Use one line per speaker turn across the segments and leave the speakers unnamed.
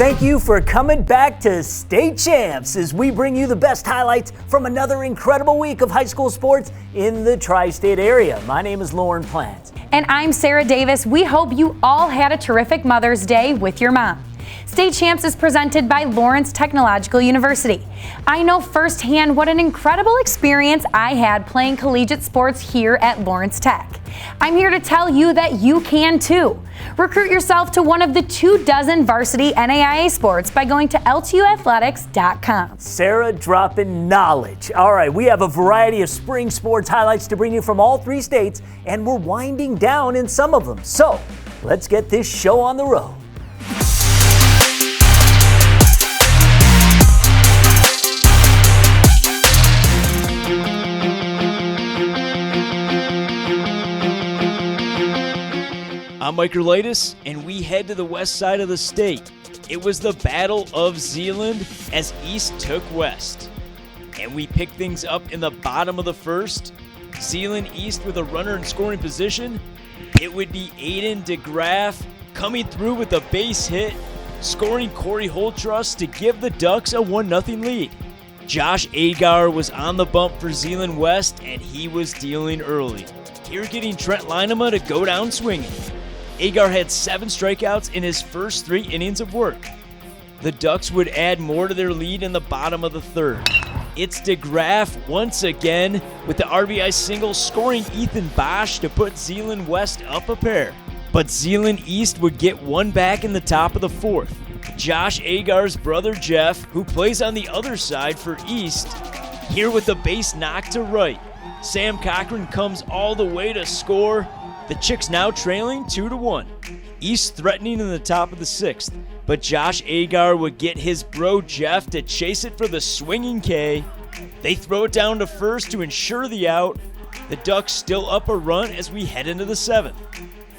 thank you for coming back to State Champs as we bring you the best highlights from another incredible week of high school sports in the tri-state area. My name is Lauren Plant.
And I'm Sarah Davis. We hope you all had a terrific Mother's Day with your mom. State Champs is presented by Lawrence Technological University. I know firsthand what an incredible experience I had playing collegiate sports here at Lawrence Tech. I'm here to tell you that you can too. Recruit yourself to one of the 24 varsity NAIA sports by going to ltuathletics.com.
Sarah dropping knowledge. All right, we have a variety of spring sports highlights to bring you from all 3 states, and we're winding down in some of them. So let's get this show on the road.
I'm Mike Erlaitis, and we head to the west side of the state. It was the Battle of Zeeland as East took West. And we pick things up in the bottom of the first. Zeeland East with a runner in scoring position. It would be Aiden DeGraff coming through with a base hit, scoring Corey Holtrust to give the Ducks a 1-0 lead. Josh Agar was on the bump for Zeeland West, and he was dealing early. Here getting Trent Linema to go down swinging. Agar had 7 strikeouts in his first 3 innings of work. The Ducks would add more to their lead in the bottom of the third. It's DeGraff once again with the RBI single, scoring Ethan Bosch to put Zeeland West up a pair. But Zeeland East would get one back in the top of the fourth. Josh Agar's brother Jeff, who plays on the other side for East, here with the base knocked to right. Sam Cochran comes all the way to score. The Chicks now trailing 2-1. East threatening in the top of the 6th, but Josh Agar would get his bro Jeff to chase it for the swinging K. They throw it down to first to ensure the out. The Ducks still up a run as we head into the 7th.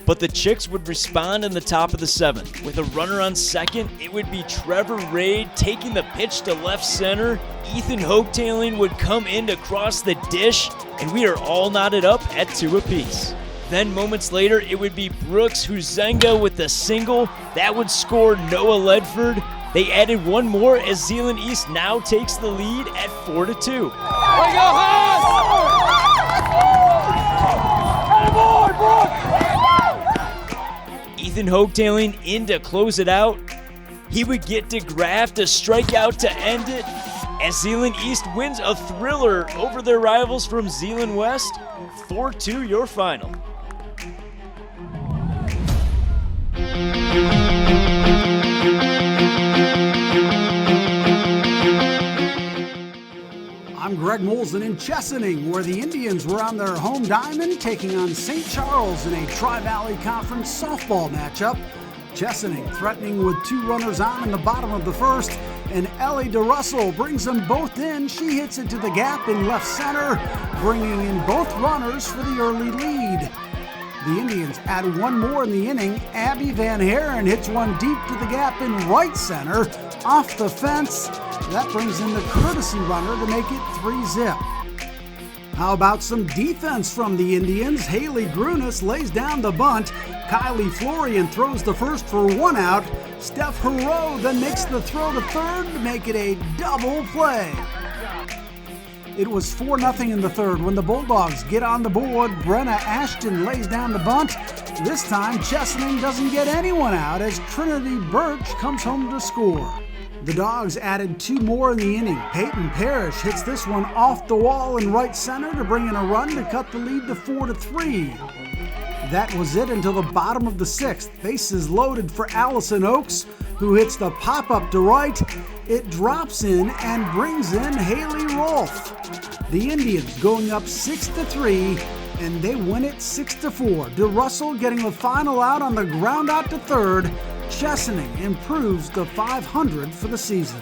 But the Chicks would respond in the top of the 7th. With a runner on second, it would be Trevor Raid taking the pitch to left center. Ethan Hoagtailing would come in to cross the dish, and we are all knotted up at 2 apiece. Then moments later, it would be Brooks Huizenga with the single. That would score Noah Ledford. They added one more as Zeeland East now takes the lead at 4-2. Ethan Hoagtailing in to close it out. He would get DeGraff to strike out to end it as Zeeland East wins a thriller over their rivals from Zeeland West. 4-2 your final.
I'm Greg Molson in Chesaning, where the Indians were on their home diamond taking on St. Charles in a Tri-Valley Conference softball matchup. Chesaning threatening with 2 runners on in the bottom of the first, and Ellie DeRussell brings them both in. She hits it to the gap in left center, bringing in both runners for the early lead. The Indians add one more in the inning. Abby Van Haren hits one deep to the gap in right center, off the fence. That brings in the courtesy runner to make it 3-zip. How about some defense from the Indians? Haley Grunis lays down the bunt. Kylie Florian throws the first for 1 out. Steph Hero then makes the throw to third to make it a double play. It was 4-0 in the third when the Bulldogs get on the board. Brenna Ashton lays down the bunt. This time, Chesaning doesn't get anyone out as Trinity Birch comes home to score. The Dogs added 2 more in the inning. Peyton Parrish hits this one off the wall in right center to bring in a run to cut the lead to 4-3. That was it until the bottom of the 6th. Bases loaded for Allison Oakes, who hits the pop-up to right. It drops in and brings in Haley Rolfe. The Indians going up 6-3, and they win it 6-4. DeRussell getting the final out on the ground out to third. Chesaning improves to .500 for the season.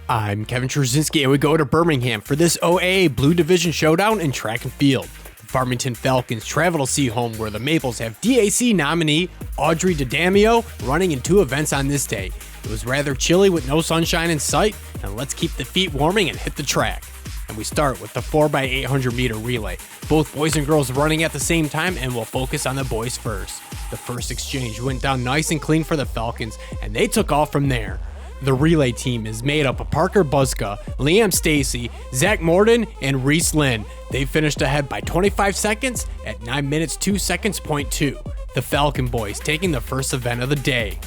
I'm Kevin Trzynski, and we go to Birmingham for this OAA Blue Division showdown in track and field. The Farmington Falcons travel to Seaholm, where the Maples have DAC nominee Audrey D'Adamio running in 2 events on this day. It was rather chilly with no sunshine in sight, and let's keep the feet warming and hit the track. and we start with the 4x800 meter relay. Both boys and girls running at the same time, and we'll focus on the boys first. The first exchange went down nice and clean for the Falcons, and they took off from there. The relay team is made up of Parker Buska, Liam Stacy, Zach Morden, and Reese Lynn. They finished ahead by 25 seconds at 9 minutes 2 seconds, .2. The Falcon boys taking the first event of the day.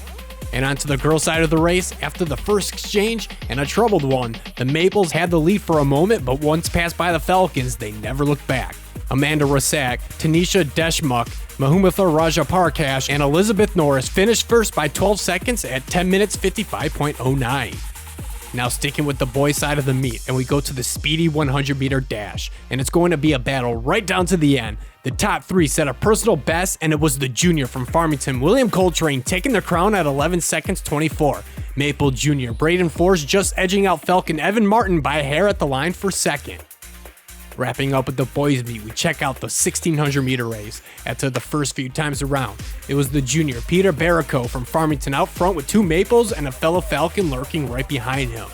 And onto the girl side of the race, after the first exchange, and a troubled one, the Maples had the lead for a moment, but once passed by the Falcons, they never looked back. Amanda Rasak, Tanisha Deshmukh, Mahumatha Rajaparkash, and Elizabeth Norris finished first by 12 seconds at 10 minutes 55.09. Now sticking with the boys side of the meet, and we go to the speedy 100 meter dash, and it's going to be a battle right down to the end. The top three set a personal best, and it was the junior from Farmington, William Coltrane, taking the crown at 11 seconds 24. Maple Jr. Braden Force just edging out Falcon Evan Martin by a hair at the line for second. Wrapping up with the boys meet, we check out the 1600 meter race. After the first few times around, it was the junior Peter Barrico from Farmington out front with two Maples and a fellow Falcon lurking right behind him.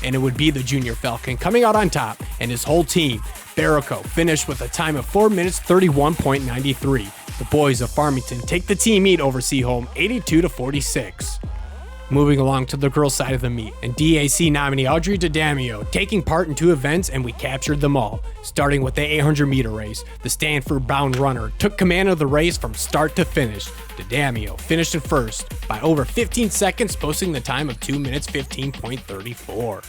And it would be the junior Falcon coming out on top, and his whole team. Barrico finished with a time of 4 minutes 31.93. The boys of Farmington take the team meet over Seaholm 82-46. Moving along to the girls' side of the meet, and DAC nominee Audrey D'Adamio taking part in two events, and we captured them all. Starting with the 800 meter race, the Stanford-bound runner took command of the race from start to finish. D'Adamio finished in first by over 15 seconds, posting the time of 2 minutes 15.34.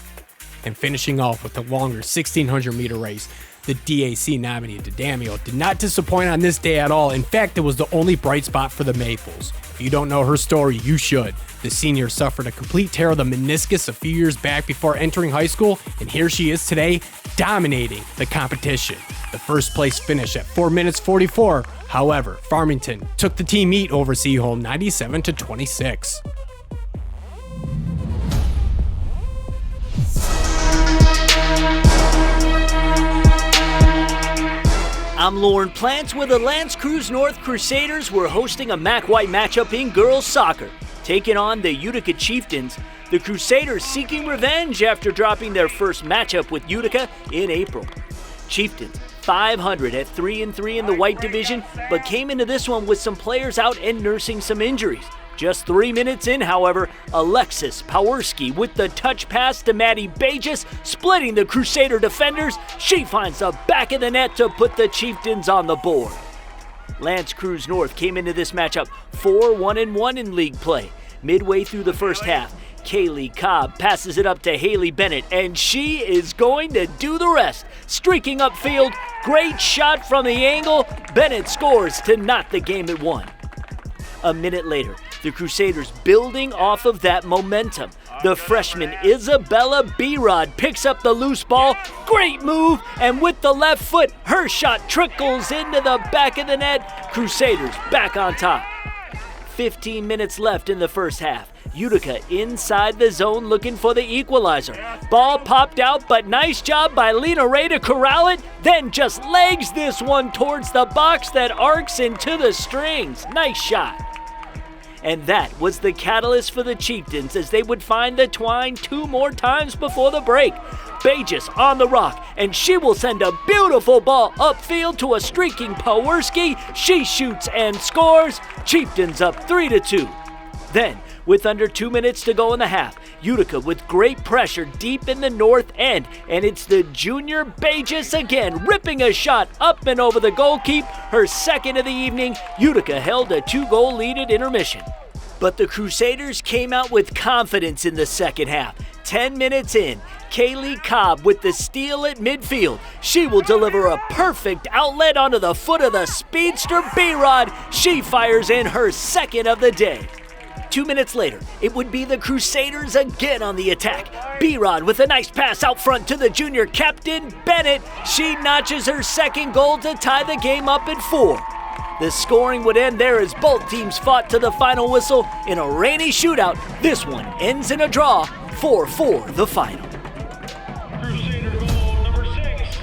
And finishing off with the longer 1600 meter race, the DAC nominee D'Adamio did not disappoint on this day at all. In fact, it was the only bright spot for the Maples. If you don't know her story, you should. The senior suffered a complete tear of the meniscus a few years back before entering high school, and here she is today, dominating the competition. The first place finish at 4 minutes 44. However, Farmington took the team meet over Seaholm 97-26.
I'm Lauren Plants with the L'Anse Creuse North Crusaders. We're hosting a MAC White matchup in girls soccer, taking on the Utica Chieftains. The Crusaders seeking revenge after dropping their first matchup with Utica in April. Chieftains 500 at 3-3 in the white division, but came into this one with some players out and nursing some injuries. Just 3 minutes in, however, Alexis Powerski with the touch pass to Maddie Bages, splitting the Crusader defenders. She finds the back of the net to put the Chieftains on the board. L'Anse Creuse North came into this matchup 4-1-1 in league play. Midway through the first half, Kaylee Cobb passes it up to Haley Bennett, and she is going to do the rest. Streaking upfield, great shot from the angle. Bennett scores to knot the game at 1. A minute later, the Crusaders building off of that momentum. The freshman Isabella B-Rod picks up the loose ball. Great move, and with the left foot, her shot trickles into the back of the net. Crusaders back on top. 15 minutes left in the first half. Utica inside the zone looking for the equalizer. Ball popped out, but nice job by Lena Ray to corral it, then just legs this one towards the box that arcs into the strings. Nice shot. And that was the catalyst for the Chieftains as they would find the twine 2 more times before the break. Bages on the rock, and she will send a beautiful ball upfield to a streaking Powerski. She shoots and scores. Chieftains up 3-2. Then, with under 2 minutes to go in the half, Utica with great pressure deep in the north end, and it's the junior Bages again, ripping a shot up and over the goalkeep. Her second of the evening. Utica held a 2-goal lead at intermission. But the Crusaders came out with confidence in the second half. 10 minutes in, Kaylee Cobb with the steal at midfield. She will deliver a perfect outlet onto the foot of the speedster B-Rod. She fires in her second of the day. 2 minutes later, it would be the Crusaders again on the attack. B-Rod with a nice pass out front to the junior captain, Bennett. She notches her second goal to tie the game up at 4. The scoring would end there as both teams fought to the final whistle in a rainy shootout. This one ends in a draw, 4-4 the final.
Crusader goal number 6.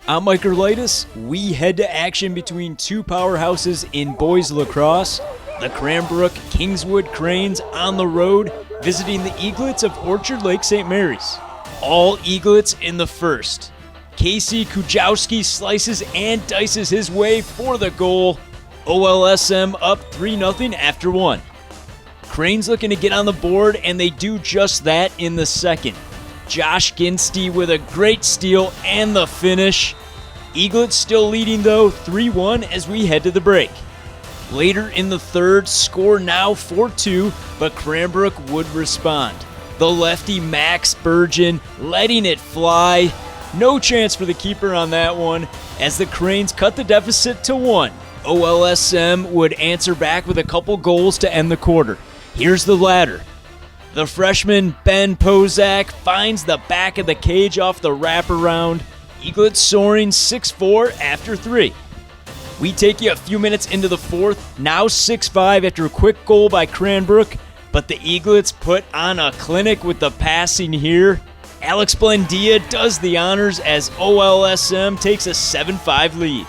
I'm Mike Erlitis. We head to action between two powerhouses in boys lacrosse. The Cranbrook Kingswood Cranes on the road visiting the Eaglets of Orchard Lake St. Mary's. All Eaglets in the first. Casey Kujawski slices and dices his way for the goal. OLSM up 3-0 after 1. Cranes looking to get on the board, and they do just that in the second. Josh Ginsty with a great steal and the finish. Eaglets still leading though 3-1 as we head to the break. Later in the third, score now 4-2, but Cranbrook would respond. The lefty Max Burgeon letting it fly. No chance for the keeper on that one as the Cranes cut the deficit to 1. OLSM would answer back with a couple goals to end the quarter. Here's the ladder. The freshman Ben Pozak finds the back of the cage off the wraparound. Eaglets soaring 6-4 after 3. We take you a few minutes into the fourth, now 6-5 after a quick goal by Cranbrook, but the Eaglets put on a clinic with the passing here. Alex Blendia does the honors as OLSM takes a 7-5 lead.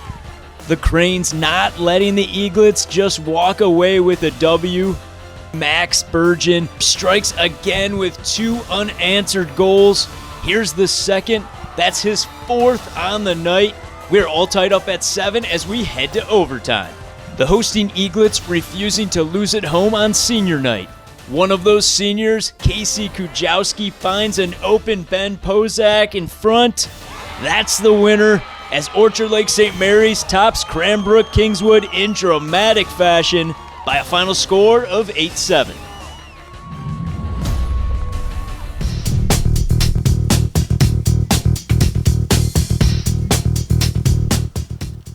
The Cranes not letting the Eaglets just walk away with a W. Max Burgeon strikes again with 2 unanswered goals. Here's the second. That's his 4th on the night. We're all tied up at 7 as we head to overtime. The hosting Eaglets refusing to lose at home on senior night. One of those seniors, Casey Kujawski, finds an open Ben Pozak in front. That's the winner as Orchard Lake St. Mary's tops Cranbrook Kingswood in dramatic fashion by a final score of 8-7.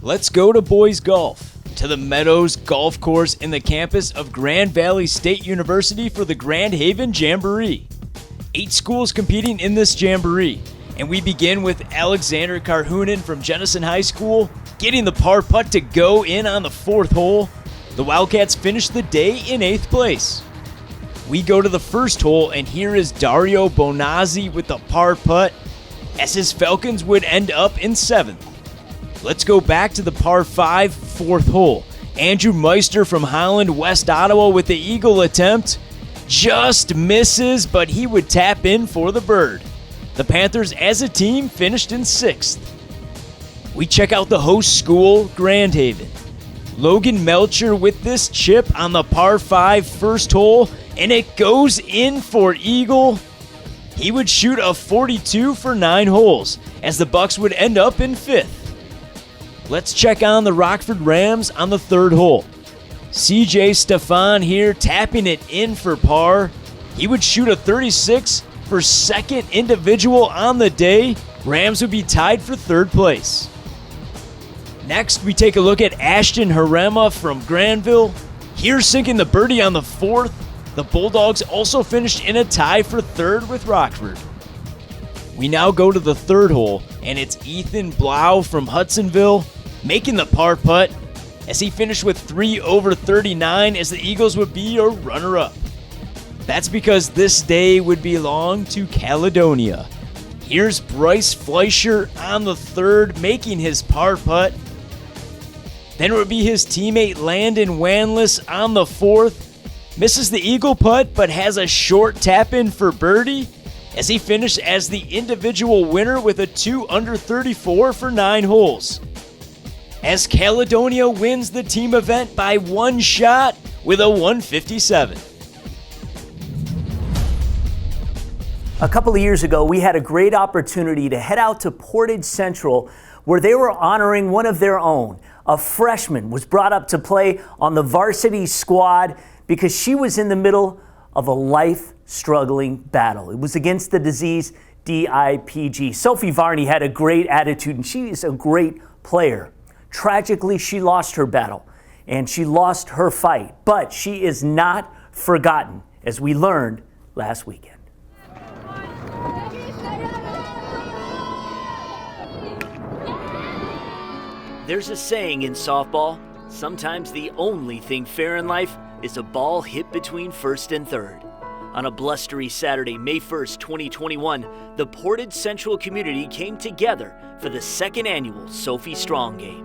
Let's go to boys golf, to the Meadows Golf Course in the campus of Grand Valley State University for the Grand Haven Jamboree. 8 schools competing in this jamboree, and we begin with Alexander Karhunen from Jenison High School getting the par putt to go in on the 4th hole. The Wildcats finish the day in 8th place. We go to the first hole, and here is Dario Bonazzi with the par putt, as his Falcons would end up in 7th. Let's go back to the par 5, 4th hole. Andrew Meister from Holland, West Ottawa with the eagle attempt. Just misses, but he would tap in for the bird. The Panthers as a team finished in 6th. We check out the host school, Grand Haven. Logan Melcher with this chip on the par 5 first hole, and it goes in for eagle. He would shoot a 42 for 9 holes, as the Bucks would end up in 5th. Let's check on the Rockford Rams on the 3rd hole. CJ Stefan here tapping it in for par. He would shoot a 36 for 2nd individual on the day. Rams would be tied for 3rd place. Next, we take a look at Ashton Harema from Granville. Here sinking the birdie on the 4th. The Bulldogs also finished in a tie for 3rd with Rockford. We now go to the 3rd hole, and it's Ethan Blau from Hudsonville making the par putt as he finished with 3 over 39 as the Eagles would be a runner-up. That's because this day would belong to Caledonia. Here's Bryce Fleischer on the 3rd making his par putt. Then it would be his teammate Landon Wanless on the 4th. Misses the eagle putt but has a short tap in for birdie as he finished as the individual winner with a 2 under 34 for 9 holes. As Caledonia wins the team event by 1 shot with a 157.
A couple of years ago, we had a great opportunity to head out to Portage Central where they were honoring one of their own. A freshman was brought up to play on the varsity squad because she was in the middle of a life-struggling battle. It was against the disease DIPG. Sophie Varney had a great attitude, and she is a great player. Tragically, she lost her battle, and she lost her fight, but she is not forgotten, as we learned last weekend. There's a saying in softball, sometimes the only thing fair in life is a ball hit between first and third. On a blustery Saturday, May 1st, 2021, the Portage Central community came together for the 2nd annual Sophie Strong Game.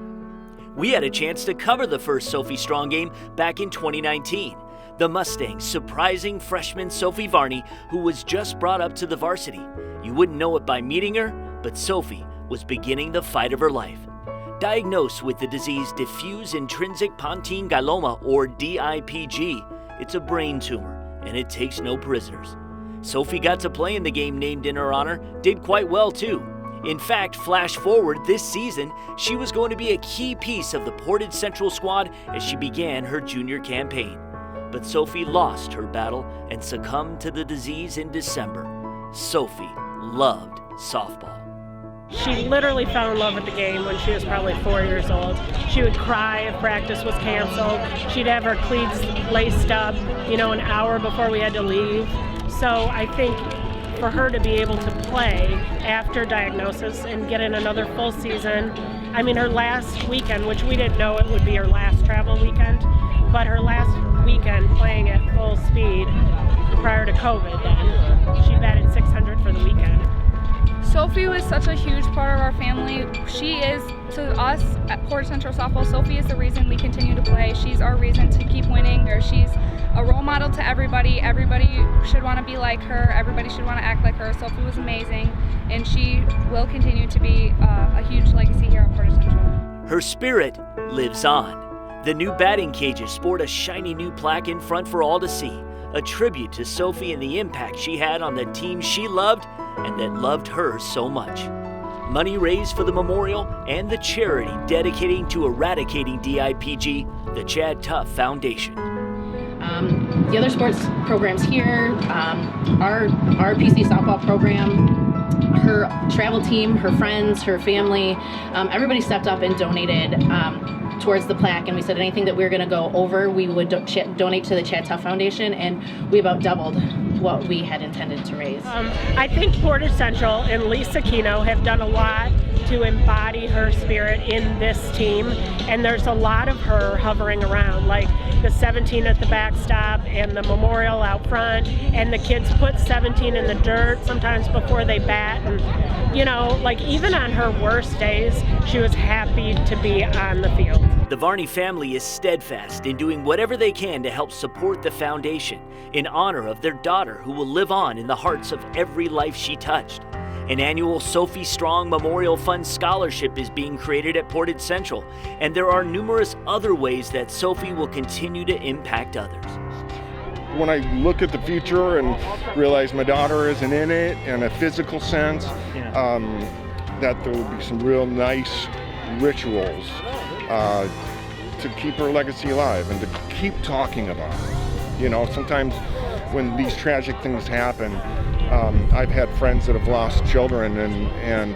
We had a chance to cover the first Sophie Strong Game back in 2019, the Mustangs surprising freshman Sophie Varney, who was just brought up to the varsity. You wouldn't know it by meeting her, but Sophie was beginning the fight of her life. Diagnosed with the disease diffuse intrinsic pontine glioma, or DIPG, it's a brain tumor, and it takes no prisoners. Sophie got to play in the game named in her honor, did quite well too. In fact, flash forward this season, she was going to be a key piece of the Portage Central squad as she began her junior campaign. But Sophie lost her battle and succumbed to the disease in December. Sophie loved softball.
She literally fell in love with the game when she was probably 4 years old. She would cry if practice was canceled. She'd have her cleats laced up, an hour before we had to leave. So I think for her to be able to play after diagnosis and get in another full season, her last weekend, which we didn't know it would be her last travel weekend, but her last weekend playing at full speed prior to COVID then, she batted 600 for the weekend.
Sophie was such a huge part of our family. She is, to us at Portage Central Softball, Sophie is the reason we continue to play. She's our reason to keep winning. She's a role model to everybody. Everybody should want to be like her. Everybody should want to act like her. Sophie was amazing, and she will continue to be a huge legacy here at Portage Central.
Her spirit lives on. The new batting cages sport a shiny new plaque in front for all to see, a tribute to Sophie and the impact she had on the team she loved and that loved her so much. Money raised for the memorial and the charity dedicating to eradicating DIPG, the Chad Tuff Foundation.
The other sports programs here, our PC softball program, her travel team, her friends, her family, everybody stepped up and donated towards the plaque, and we said anything that we were going to go over, we would donate to the Chad Tuff Foundation, and we about doubled what we had intended to raise.
I think Portage Central and Lisa Kino have done a lot to embody her spirit in this team, and there's a lot of her hovering around, like the 17 at the backstop and the memorial out front, and the kids put 17 in the dirt sometimes before they bat, and even on her worst days, she was happy to be on the field.
The Varney family is steadfast in doing whatever they can to help support the foundation in honor of their daughter, who will live on in the hearts of every life she touched. An annual Sophie Strong Memorial Fund scholarship is being created at Portage Central, and there are numerous other ways that Sophie will continue to impact others.
When I look at the future and realize my daughter isn't in it in a physical sense, that there will be some real nice rituals to keep her legacy alive and to keep talking about her. Sometimes when these tragic things happen, I've had friends that have lost children and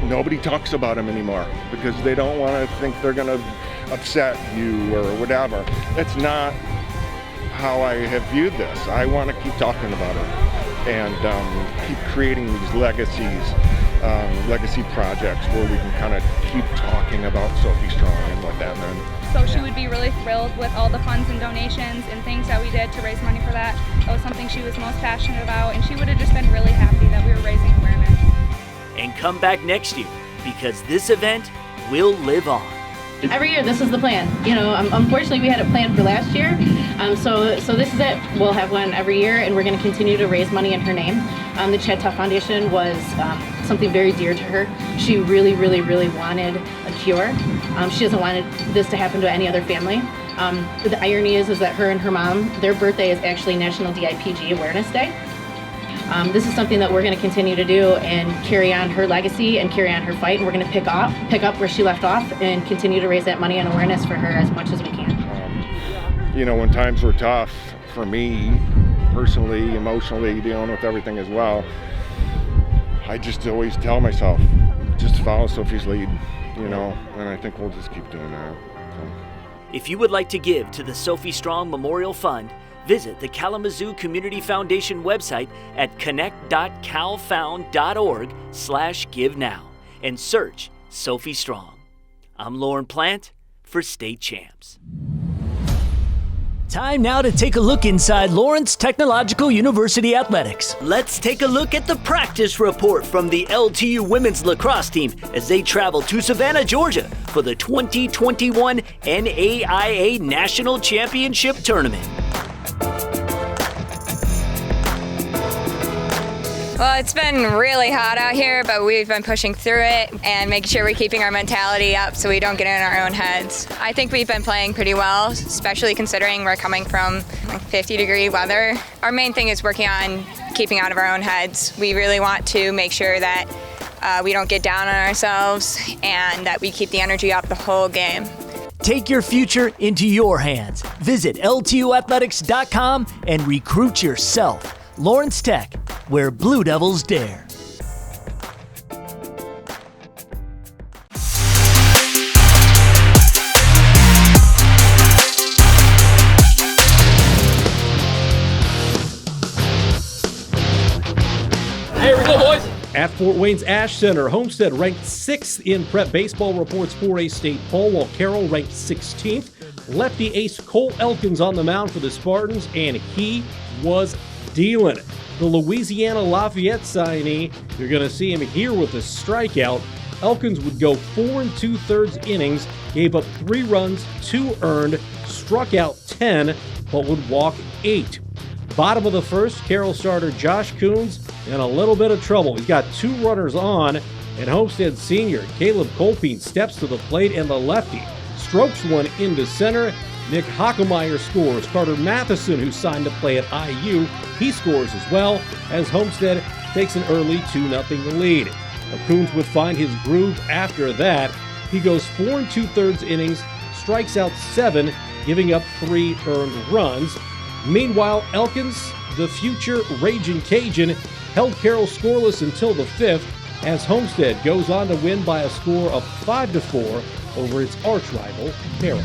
nobody talks about them anymore because they don't want to think they're going to upset you or whatever. That's not how I have viewed this. I want to keep talking about her and keep creating these legacy projects where we can kind of keep talking about Sophie Strong and what that meant.
So she would be really thrilled with all the funds and donations and things that we did to raise money for that. That was something she was most passionate about, and she would have just been really happy that we were raising awareness.
And come back next year, because this event will live on.
Every year, this is the plan. Unfortunately, we had a plan for last year, so this is it. We'll have one every year, and we're going to continue to raise money in her name. The Chad Tuff Foundation was something very dear to her. She really, really, really wanted a cure. She doesn't want this to happen to any other family. The irony is that her and her mom, their birthday is actually National DIPG Awareness Day. This is something that we're going to continue to do and carry on her legacy and carry on her fight. And we're going to pick up where she left off and continue to raise that money and awareness for her as much as we can.
When times were tough for me, personally, emotionally, dealing with everything as well, I just always tell myself, just follow Sophie's lead, and I think we'll just keep doing that. So.
If you would like to give to the Sophie Strong Memorial Fund, visit the Kalamazoo Community Foundation website at connect.calfound.org/give-now and search Sophie Strong. I'm Lauren Plant for State Champs. Time now to take a look inside Lawrence Technological University Athletics. Let's take a look at the practice report from the LTU women's lacrosse team as they travel to Savannah, Georgia for the 2021 NAIA National Championship Tournament.
Well, it's been really hot out here, but we've been pushing through it and making sure we're keeping our mentality up so we don't get in our own heads. I think we've been playing pretty well, especially considering we're coming from 50-degree weather. Our main thing is working on keeping out of our own heads. We really want to make sure that we don't get down on ourselves and that we keep the energy up the whole game.
Take your future into your hands. Visit LTUathletics.com and recruit yourself. Lawrence Tech, where Blue Devils dare.
Here we go, boys. At Fort Wayne's Ash Center, Homestead ranked 6th in Prep Baseball Report's 4A state poll, while Carroll ranked 16th. Lefty ace Cole Elkins on the mound for the Spartans, and he was dealing it. The Louisiana Lafayette signee, you're going to see him here with a strikeout. Elkins would go 4 2/3 innings, gave up 3 runs, 2 earned, struck out 10, but would walk 8. Bottom of the first, Carroll starter Josh Coons in a little bit of trouble. He's got 2 runners on, and Homestead senior Caleb Colpine steps to the plate, and the lefty strokes one into center. Nick Hockemeyer scores. Carter Matheson, who signed to play at IU, he scores as well as Homestead takes an early 2-0 lead. Coons would find his groove after that. He goes 4 2/3 innings, strikes out 7, giving up 3 earned runs. Meanwhile, Elkins, the future Raging Cajun, held Carroll scoreless until the 5th as Homestead goes on to win by a score of 5-4 over its arch-rival, Carroll.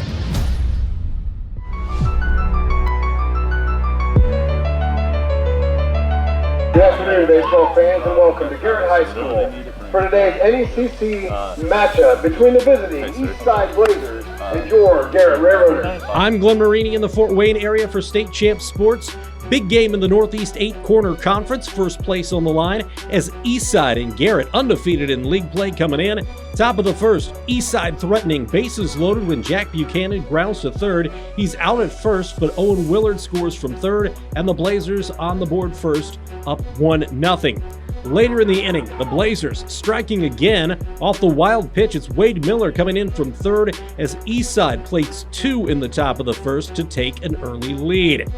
Good afternoon, baseball fans, and welcome to Garrett High School for today's NECC matchup between the visiting Eastside Blazers and your Garrett Railroaders.
I'm Glenn Marini in the Fort Wayne area for State Champ Sports. Big game in the Northeast 8-Corner Conference. First place on the line as Eastside and Garrett undefeated in league play coming in. Top of the first, Eastside threatening, bases loaded when Jack Buchanan grounds to third. He's out at first, but Owen Willard scores from third, and the Blazers on the board first, up 1-0. Later in the inning, the Blazers striking again. Off the wild pitch, it's Wade Miller coming in from third as Eastside plates 2 in the top of the first to take an early lead.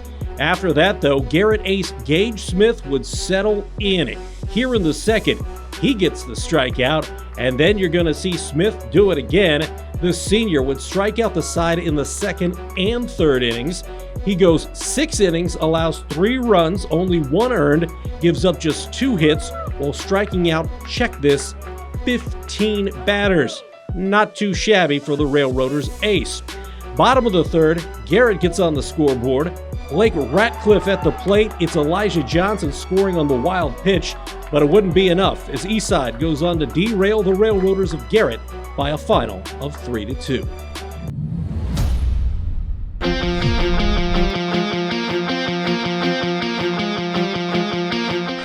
After that, though, Garrett ace Gage Smith would settle in. Here in the second, he gets the strikeout, and then you're going to see Smith do it again. The senior would strike out the side in the second and third innings. He goes 6 innings, allows 3 runs, only 1 earned, gives up just 2 hits, while striking out, check this, 15 batters. Not too shabby for the Railroaders ace. Bottom of the third, Garrett gets on the scoreboard. Blake Ratcliffe at the plate. It's Elijah Johnson scoring on the wild pitch, but it wouldn't be enough as Eastside goes on to derail the Railroaders of Garrett by a final of 3-2.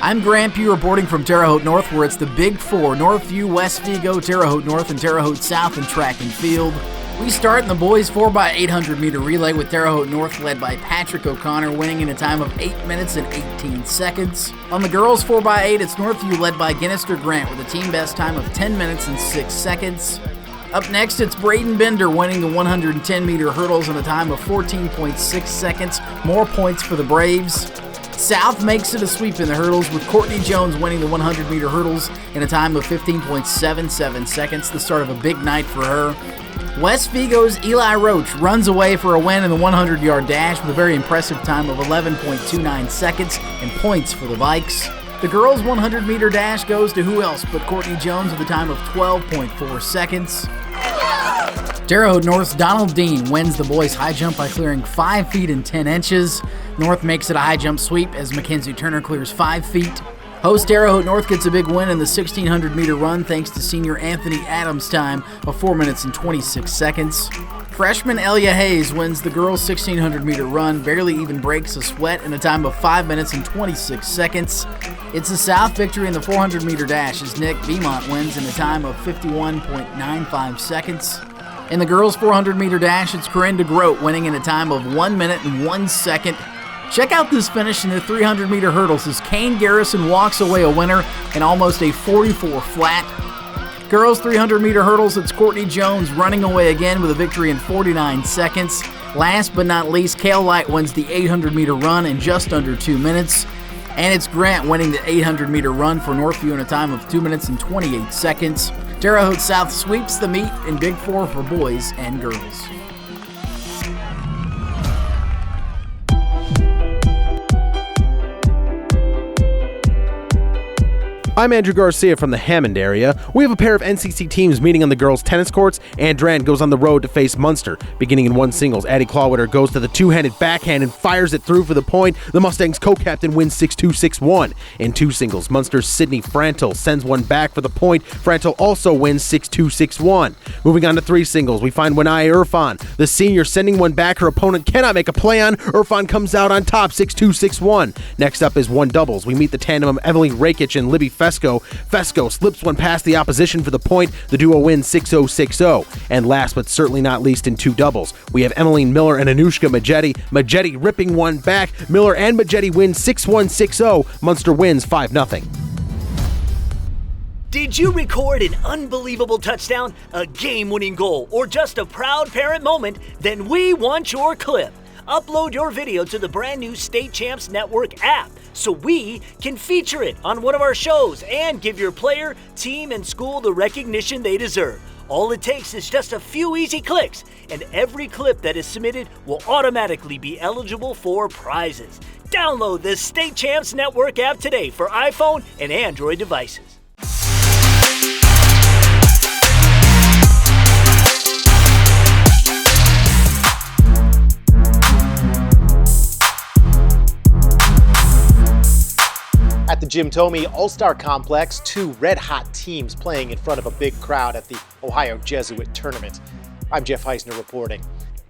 I'm Grant Pugh reporting from Terre Haute North, where it's the Big Four: Northview, West Vigo, Terre Haute North, and Terre Haute South in track and field. We start in the boys' 4x800 meter relay with Terre Haute North led by Patrick O'Connor, winning in a time of 8 minutes and 18 seconds. On the girls' 4x8, it's Northview led by Ginnister Grant with a team best time of 10 minutes and 6 seconds. Up next, it's Braden Bender winning the 110 meter hurdles in a time of 14.6 seconds. More points for the Braves. South makes it a sweep in the hurdles with Courtney Jones winning the 100 meter hurdles in a time of 15.77 seconds, the start of a big night for her. West Vigo's Eli Roach runs away for a win in the 100-yard dash with a very impressive time of 11.29 seconds and points for the Vikes. The girls' 100-meter dash goes to who else but Courtney Jones with a time of 12.4 seconds. Terre Haute North's Donald Dean wins the boys' high jump by clearing 5 feet and 10 inches. North makes it a high jump sweep as Mackenzie Turner clears 5 feet. Host Terre Haute North gets a big win in the 1,600-meter run thanks to senior Anthony Adams' time of 4 minutes and 26 seconds. Freshman Elia Hayes wins the girls' 1,600-meter run, barely even breaks a sweat in a time of 5 minutes and 26 seconds. It's a South victory in the 400-meter dash as Nick Beaumont wins in a time of 51.95 seconds. In the girls' 400-meter dash, it's Corinne DeGroat winning in a time of 1 minute and 1 second. Check out this finish in the 300-meter hurdles as Kane Garrison walks away a winner in almost a 44 flat. Girls 300-meter hurdles, it's Courtney Jones running away again with a victory in 49 seconds. Last but not least, Kale Light wins the 800-meter run in just under 2 minutes. And it's Grant winning the 800-meter run for Northview in a time of 2 minutes and 28 seconds. Terre Haute South sweeps the meet in Big Four for boys and girls.
I'm Andrew Garcia from the Hammond area. We have a pair of NCC teams meeting on the girls' tennis courts. Andran goes on the road to face Munster. Beginning in one singles, Addie Clawwitter goes to the two-handed backhand and fires it through for the point. The Mustangs co-captain wins 6-2, 6-1. In two singles, Munster's Sydney Frantel sends one back for the point. Frantel also wins 6-2, 6-1. Moving on to three singles, we find Winai Irfan, the senior, sending one back her opponent cannot make a play on. Irfan comes out on top, 6-2, 6-1. Next up is one doubles. We meet the tandem of Evelyn Rakic and Libby Fesco. Fesco slips one past the opposition for the point. The duo wins 6-0, 6-0. And last but certainly not least in two doubles, we have Emmeline Miller and Anushka Majetti. Majetti ripping one back. Miller and Majetti win 6-1, 6-0. Munster wins 5-0.
Did you record an unbelievable touchdown, a game-winning goal, or just a proud parent moment? Then we want your clip. Upload your video to the brand new State Champs Network app so we can feature it on one of our shows and give your player, team, and school the recognition they deserve. All it takes is just a few easy clicks, and every clip that is submitted will automatically be eligible for prizes. Download the State Champs Network app today for iPhone and Android devices.
At the Jim Thome All-Star Complex, two red-hot teams playing in front of a big crowd at the Ohio Jesuit Tournament. I'm Jeff Heisner reporting.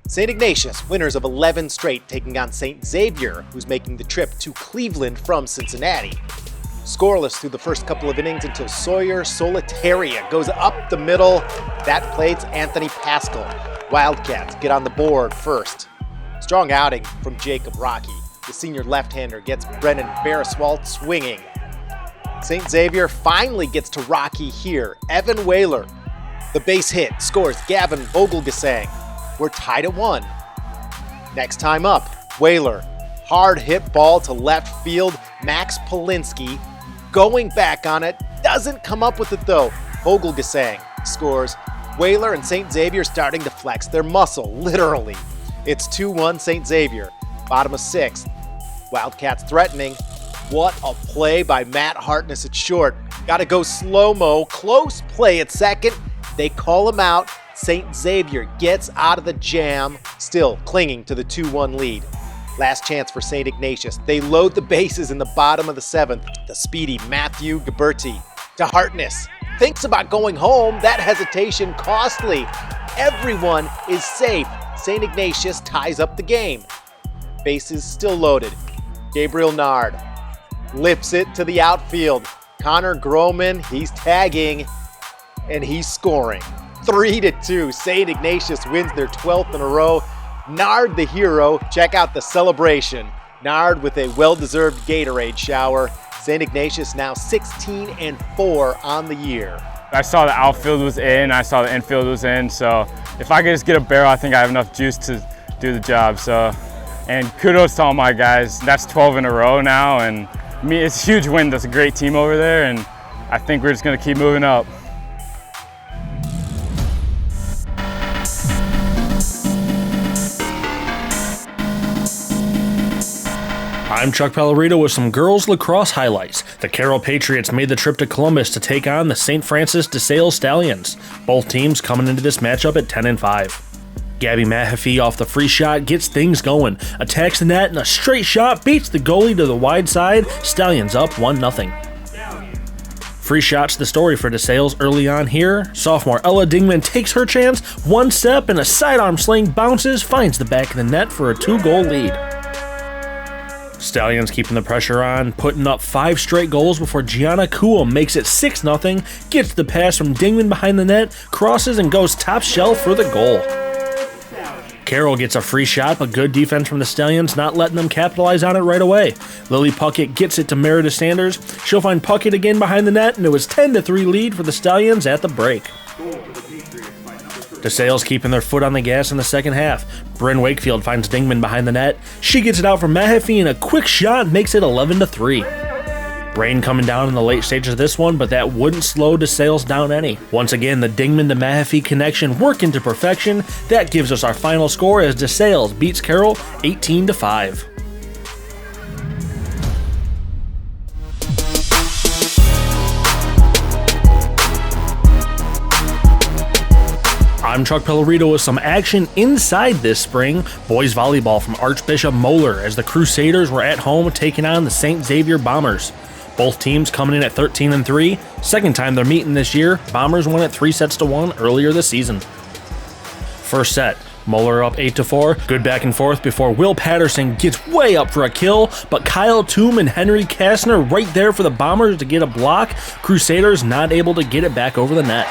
St. Ignatius, winners of 11 straight, taking on St. Xavier, who's making the trip to Cleveland from Cincinnati. Scoreless through the first couple of innings until Sawyer Solitaria goes up the middle. That plates Anthony Pascal. Wildcats get on the board first. Strong outing from Jacob Rocky. The senior left-hander gets Brennan Bereswalt swinging. St. Xavier finally gets to Rocky here. Evan Whaler, the base hit, scores Gavin Vogelgesang. We're tied at 1. Next time up, Whaler, hard hit ball to left field. Max Polinsky going back on it, doesn't come up with it though. Vogelgesang scores. Whaler and St. Xavier starting to flex their muscle, literally. It's 2-1 St. Xavier. Bottom of 6th. Wildcats threatening. What a play by Matt Hartness at short. Gotta go slow-mo. Close play at second. They call him out. St. Xavier gets out of the jam, still clinging to the 2-1 lead. Last chance for St. Ignatius. They load the bases in the bottom of the 7th. The speedy Matthew Gabberti to Hartness. Thinks about going home. That hesitation costly. Everyone is safe. St. Ignatius ties up the game. Bases still loaded. Gabriel Nard lips it to the outfield. Connor Groman, he's tagging, and he's scoring. 3-2. St. Ignatius wins their 12th in a row. Nard the hero. Check out the celebration. Nard with a well-deserved Gatorade shower. St. Ignatius now 16-4 on the year.
I saw the outfield was in, I saw the infield was in, so if I could just get a barrel, I think I have enough juice to do the job. And kudos to all my guys. That's 12 in a row now, and it's a huge win. That's a great team over there, and I think we're just going to keep moving up.
I'm Chuck Pellerito with some girls lacrosse highlights. The Carroll Patriots made the trip to Columbus to take on the St. Francis de Sales Stallions. Both teams coming into this matchup at 10-5. Gabby Mahaffey off the free shot gets things going, attacks the net and a straight shot beats the goalie to the wide side. Stallions up 1-0. Free shots the story for DeSales early on here. Sophomore Ella Dingman takes her chance, one step and a sidearm sling bounces, finds the back of the net for a 2-goal lead. Stallions keeping the pressure on, putting up 5 straight goals before Gianna Kuhl makes it 6-0, gets the pass from Dingman behind the net, crosses and goes top shelf for the goal. Carroll gets a free shot, but good defense from the Stallions, not letting them capitalize on it right away. Lily Puckett gets it to Meredith Sanders. She'll find Puckett again behind the net, and it was 10-3 lead for the Stallions at the break. DeSales keeping their foot on the gas in the second half. Bryn Wakefield finds Dingman behind the net. She gets it out from Mahaffey, and a quick shot makes it 11-3. Rain coming down in the late stages of this one, but that wouldn't slow DeSales down any. Once again, the Dingman to Mahaffey connection working to perfection. That gives us our final score as DeSales beats Carroll 18-5. I'm Chuck Pellerito with some action inside this spring. Boys volleyball from Archbishop Moeller as the Crusaders were at home taking on the St. Xavier Bombers. Both teams coming in at 13-3. Second time they're meeting this year. Bombers won at 3-1 earlier this season. First set, Moeller up 8-4. Good back and forth before Will Patterson gets way up for a kill, but Kyle Toom and Henry Kastner right there for the Bombers to get a block. Crusaders not able to get it back over the net.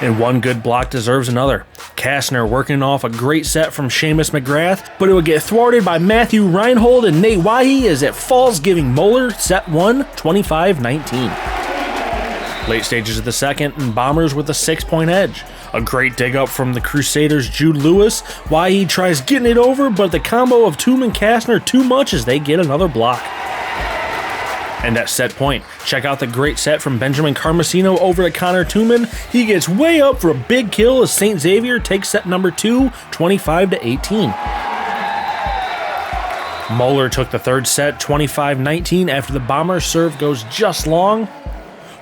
And one good block deserves another. Kastner working off a great set from Seamus McGrath, but it would get thwarted by Matthew Reinhold and Nate Wahi as it falls, giving Moeller set 1, 25-19. Late stages of the second, and Bombers with a 6-point edge. A great dig up from the Crusaders' Jude Lewis. Wahi tries getting it over, but the combo of Toom and Kastner too much as they get another block. And at set point, check out the great set from Benjamin Carmesino over to Connor Tooman. He gets way up for a big kill as St. Xavier takes set number 2, 25-18. Moeller took the third set, 25-19, after the Bombers' serve goes just long.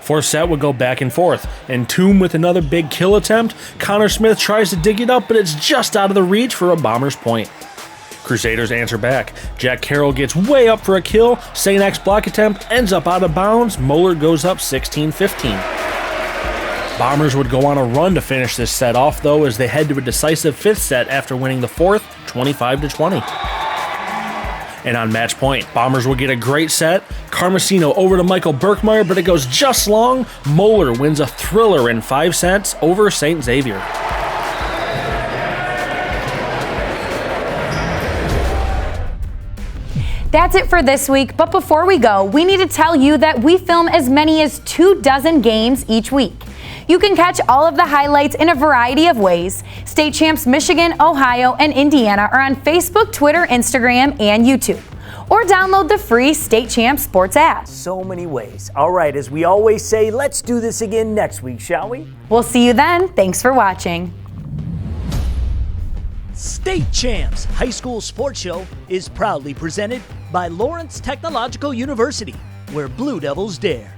Fourth set would go back and forth, and Toom with another big kill attempt. Connor Smith tries to dig it up, but it's just out of the reach for a Bombers point. Crusaders answer back. Jack Carroll gets way up for a kill. St. X block attempt ends up out of bounds. Moeller goes up 16-15. Bombers would go on a run to finish this set off, though, as they head to a decisive fifth set after winning the fourth, 25-20. And on match point, Bombers will get a great set. Carmesino over to Michael Berkmeyer, but it goes just long. Moeller wins a thriller in 5 sets over St. Xavier.
That's it for this week, but before we go, we need to tell you that we film as many as 24 games each week. You can catch all of the highlights in a variety of ways. State champs Michigan, Ohio, and Indiana are on Facebook, Twitter, Instagram, and YouTube. Or download the free State Champs Sports app.
So many ways. All right, as we always say, let's do this again next week, shall we?
We'll see you then. Thanks for watching.
State Champs High School Sports Show is proudly presented by Lawrence Technological University, where Blue Devils dare.